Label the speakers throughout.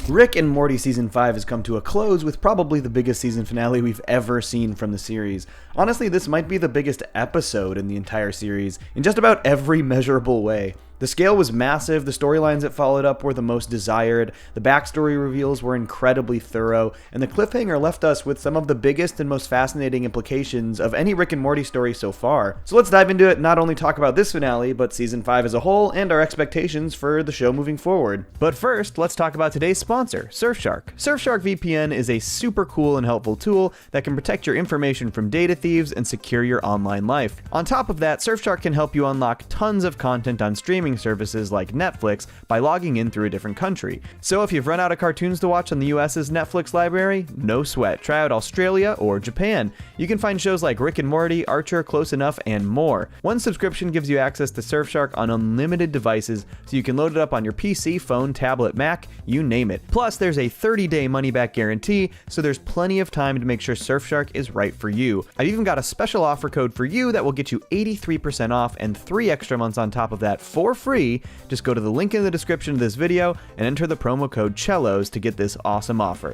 Speaker 1: Rick and Morty Season 5 has come to a close with probably the biggest season finale we've ever seen from the series. Honestly, this might be the biggest episode in the entire series, in just about every measurable way. The scale was massive, the storylines that followed up were the most desired, the backstory reveals were incredibly thorough, and the cliffhanger left us with some of the biggest and most fascinating implications of any Rick and Morty story so far. So let's dive into it, not only talk about this finale, but Season 5 as a whole, and our expectations for the show moving forward. But first, let's talk about today's sponsor, Surfshark. Surfshark VPN is a super cool and helpful tool that can protect your information from data thieves and secure your online life. On top of that, Surfshark can help you unlock tons of content on streaming services like Netflix by logging in through a different country. So if you've run out of cartoons to watch on the US's Netflix library, no sweat. Try out Australia or Japan. You can find shows like Rick and Morty, Archer, Close Enough, and more. One subscription gives you access to Surfshark on unlimited devices, so you can load it up on your PC, phone, tablet, Mac, you name it. Plus, there's a 30-day money-back guarantee, so there's plenty of time to make sure Surfshark is right for you. I've even got a special offer code for you that will get you 83% off and 3 extra months on top of that for free. Just go to the link in the description of this video and enter the promo code Cellos to get this awesome offer.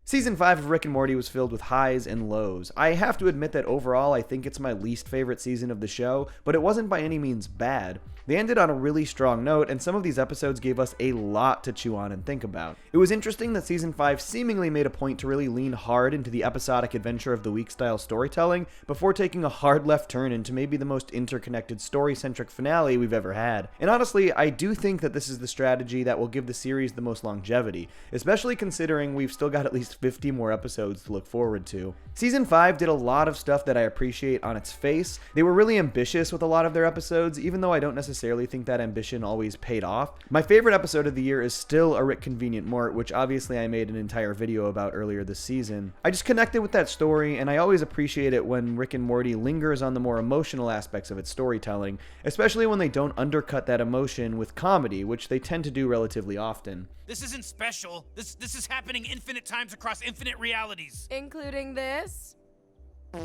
Speaker 1: Season 5 of Rick and Morty was filled with highs and lows. I have to admit that overall I think it's my least favorite season of the show, but it wasn't by any means bad. They ended on a really strong note, and some of these episodes gave us a lot to chew on and think about. It was interesting that Season 5 seemingly made a point to really lean hard into the episodic adventure of the week style storytelling before taking a hard left turn into maybe the most interconnected story-centric finale we've ever had. And honestly, I do think that this is the strategy that will give the series the most longevity, especially considering we've still got at least 50 more episodes to look forward to. Season 5 did a lot of stuff that I appreciate on its face. They were really ambitious with a lot of their episodes, even though I don't necessarily think that ambition always paid off. My favorite episode of the year is still A Rick Convenient Mort, which obviously I made an entire video about earlier this season. I just connected with that story, and I always appreciate it when Rick and Morty lingers on the more emotional aspects of its storytelling, especially when they don't undercut that emotion with comedy, which they tend to do relatively often.
Speaker 2: This isn't special. This is happening infinite times across infinite realities.
Speaker 3: Including this?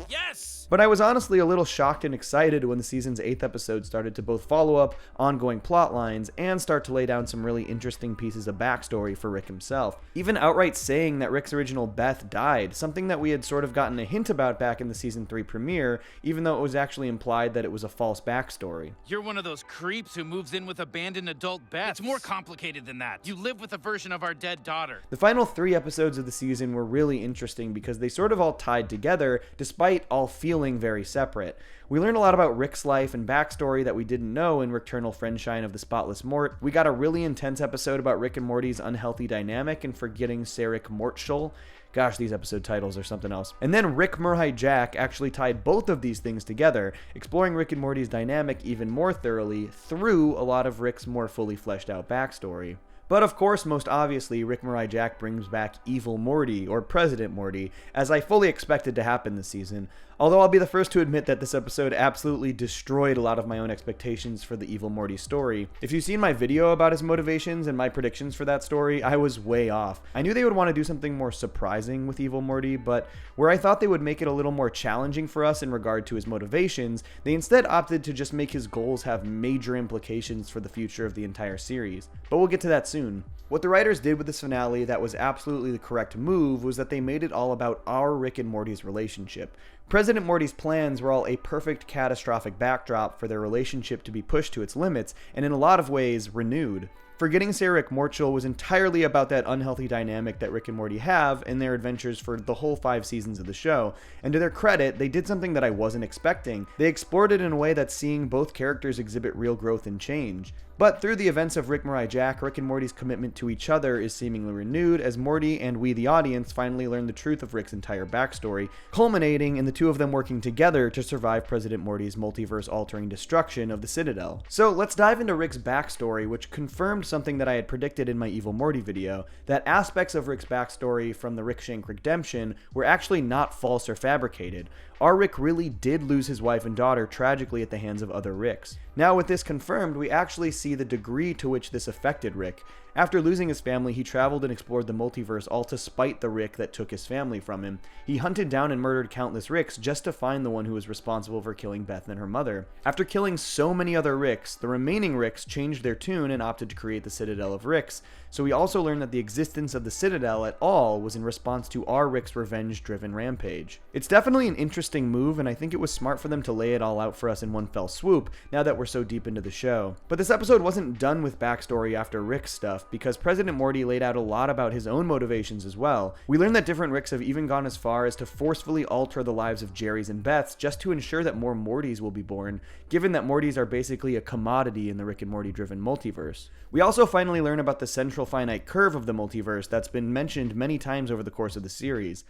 Speaker 2: Yes!
Speaker 1: But I was honestly a little shocked and excited when the season's 8th episode started to both follow up ongoing plot lines and start to lay down some really interesting pieces of backstory for Rick himself. Even outright saying that Rick's original Beth died, something that we had sort of gotten a hint about back in the season 3 premiere, even though it was actually implied that it was a false backstory.
Speaker 2: You're one of those creeps who moves in with abandoned adult Beth. It's more complicated than that. You live with a version of our dead daughter.
Speaker 1: The final 3 episodes of the season were really interesting because they sort of all tied together, despite all feeling very separate. We learned a lot about Rick's life and backstory that we didn't know in Rickternal Friendshine of the Spotless Mort. We got a really intense episode about Rick and Morty's unhealthy dynamic and forgetting Sarek Mortschul. Gosh, these episode titles are something else. And then Rick Murhai Jack actually tied both of these things together, exploring Rick and Morty's dynamic even more thoroughly through a lot of Rick's more fully fleshed out backstory. But of course, most obviously, Rick Murhai Jack brings back Evil Morty, or President Morty, as I fully expected to happen this season. Although I'll be the first to admit that this episode absolutely destroyed a lot of my own expectations for the Evil Morty story. If you've seen my video about his motivations and my predictions for that story, I was way off. I knew they would want to do something more surprising with Evil Morty, but where I thought they would make it a little more challenging for us in regard to his motivations, they instead opted to just make his goals have major implications for the future of the entire series. But we'll get to that soon. What the writers did with this finale that was absolutely the correct move was that they made it all about our Rick and Morty's relationship. President Morty's plans were all a perfect catastrophic backdrop for their relationship to be pushed to its limits, and in a lot of ways, renewed. Forgetting Sarek Mortschul was entirely about that unhealthy dynamic that Rick and Morty have in their adventures for the whole 5 seasons of the show, and to their credit, they did something that I wasn't expecting. They explored it in a way that's seeing both characters exhibit real growth and change. But through the events of Rick Murhai Jack, Rick and Morty's commitment to each other is seemingly renewed as Morty and we the audience finally learn the truth of Rick's entire backstory, culminating in the two of them working together to survive President Morty's multiverse-altering destruction of the Citadel. So let's dive into Rick's backstory, which confirmed something that I had predicted in my Evil Morty video, that aspects of Rick's backstory from the Rick Shank redemption were actually not false or fabricated. Our Rick really did lose his wife and daughter tragically at the hands of other Ricks. Now with this confirmed, we actually see the degree to which this affected Rick. After losing his family, he traveled and explored the multiverse all to spite the Rick that took his family from him. He hunted down and murdered countless Ricks just to find the one who was responsible for killing Beth and her mother. After killing so many other Ricks, the remaining Ricks changed their tune and opted to create create the Citadel of Ricks, so we also learn that the existence of the Citadel at all was in response to our Rick's revenge-driven rampage. It's definitely an interesting move, and I think it was smart for them to lay it all out for us in one fell swoop, now that we're so deep into the show. But this episode wasn't done with backstory after Rick's stuff, because President Morty laid out a lot about his own motivations as well. We learned that different Ricks have even gone as far as to forcefully alter the lives of Jerry's and Beth's just to ensure that more Mortys will be born, given that Mortys are basically a commodity in the Rick and Morty driven multiverse. We also finally learn about the central finite curve of the multiverse that's been mentioned many times over the course of the series.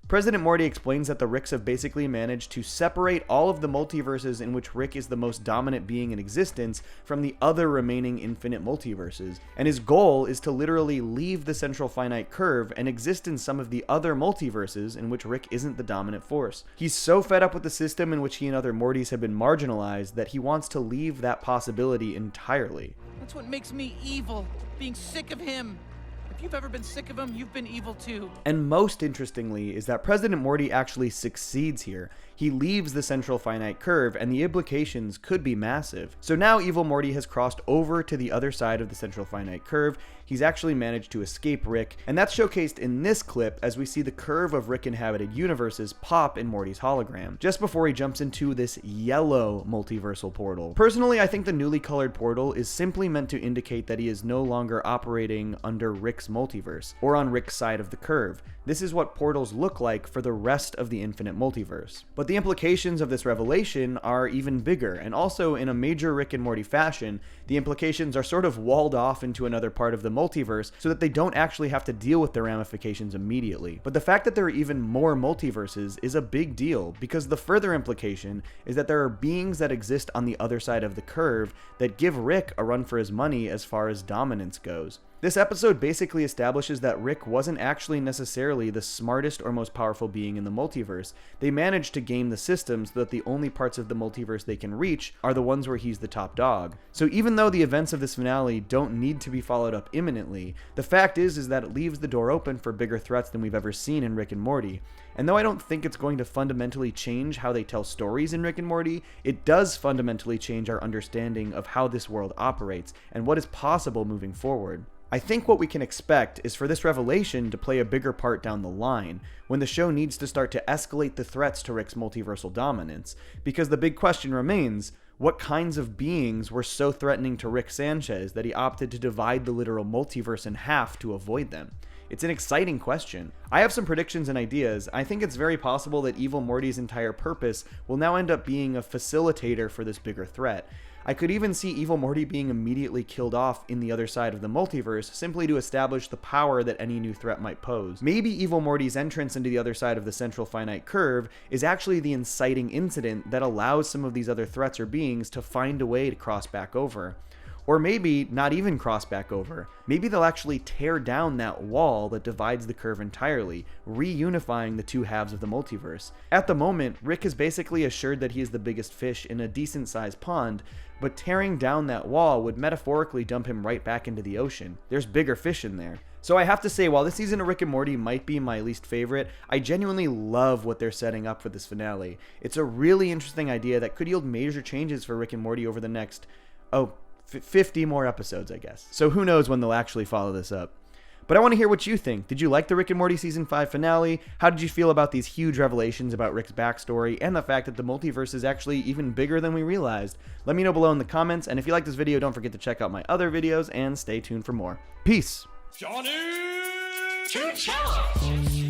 Speaker 1: President Morty explains that the Ricks have basically managed to separate all of the multiverses in which Rick is the most dominant being in existence from the other remaining infinite multiverses, and his goal is to literally leave the central finite curve and exist in some of the other multiverses in which Rick isn't the dominant force. He's so fed up with the system in which he and other Mortys have been marginalized that he wants to leave that possibility entirely.
Speaker 2: That's what makes me evil, being sick of him. If you've ever been sick of him, you've been evil too.
Speaker 1: And most interestingly is that President Morty actually succeeds here. He leaves the central finite curve, and the implications could be massive. So now Evil Morty has crossed over to the other side of the central finite curve. He's actually managed to escape Rick, and that's showcased in this clip as we see the curve of Rick-inhabited universes pop in Morty's hologram, just before he jumps into this yellow multiversal portal. Personally, I think the newly colored portal is simply meant to indicate that he is no longer operating under Rick's multiverse, or on Rick's side of the curve. This is what portals look like for the rest of the infinite multiverse. But the implications of this revelation are even bigger, and also in a major Rick and Morty fashion, the implications are sort of walled off into another part of the multiverse so that they don't actually have to deal with their ramifications immediately. But the fact that there are even more multiverses is a big deal, because the further implication is that there are beings that exist on the other side of the curve that give Rick a run for his money as far as dominance goes. This episode basically establishes that Rick wasn't actually necessarily the smartest or most powerful being in the multiverse. They managed to game the system so that the only parts of the multiverse they can reach are the ones where he's the top dog. So even though the events of this finale don't need to be followed up imminently, the fact is that it leaves the door open for bigger threats than we've ever seen in Rick and Morty. And though I don't think it's going to fundamentally change how they tell stories in Rick and Morty, it does fundamentally change our understanding of how this world operates and what is possible moving forward. I think what we can expect is for this revelation to play a bigger part down the line, when the show needs to start to escalate the threats to Rick's multiversal dominance, because the big question remains, what kinds of beings were so threatening to Rick Sanchez that he opted to divide the literal multiverse in half to avoid them? It's an exciting question. I have some predictions and ideas. I think it's very possible that Evil Morty's entire purpose will now end up being a facilitator for this bigger threat. I could even see Evil Morty being immediately killed off in the other side of the multiverse simply to establish the power that any new threat might pose. Maybe Evil Morty's entrance into the other side of the central finite curve is actually the inciting incident that allows some of these other threats or beings to find a way to cross back over. Or maybe not even cross back over. Maybe they'll actually tear down that wall that divides the curve entirely, reunifying the two halves of the multiverse. At the moment, Rick is basically assured that he is the biggest fish in a decent sized pond, but tearing down that wall would metaphorically dump him right back into the ocean. There's bigger fish in there. So I have to say, while this season of Rick and Morty might be my least favorite, I genuinely love what they're setting up for this finale. It's a really interesting idea that could yield major changes for Rick and Morty over the next, 50 more episodes, I guess. So who knows when they'll actually follow this up. But I want to hear what you think. Did you like the Rick and Morty Season 5 finale? How did you feel about these huge revelations about Rick's backstory and the fact that the multiverse is actually even bigger than we realized? Let me know below in the comments, and if you like this video, don't forget to check out my other videos and stay tuned for more. Peace!
Speaker 3: Johnny to Cellos!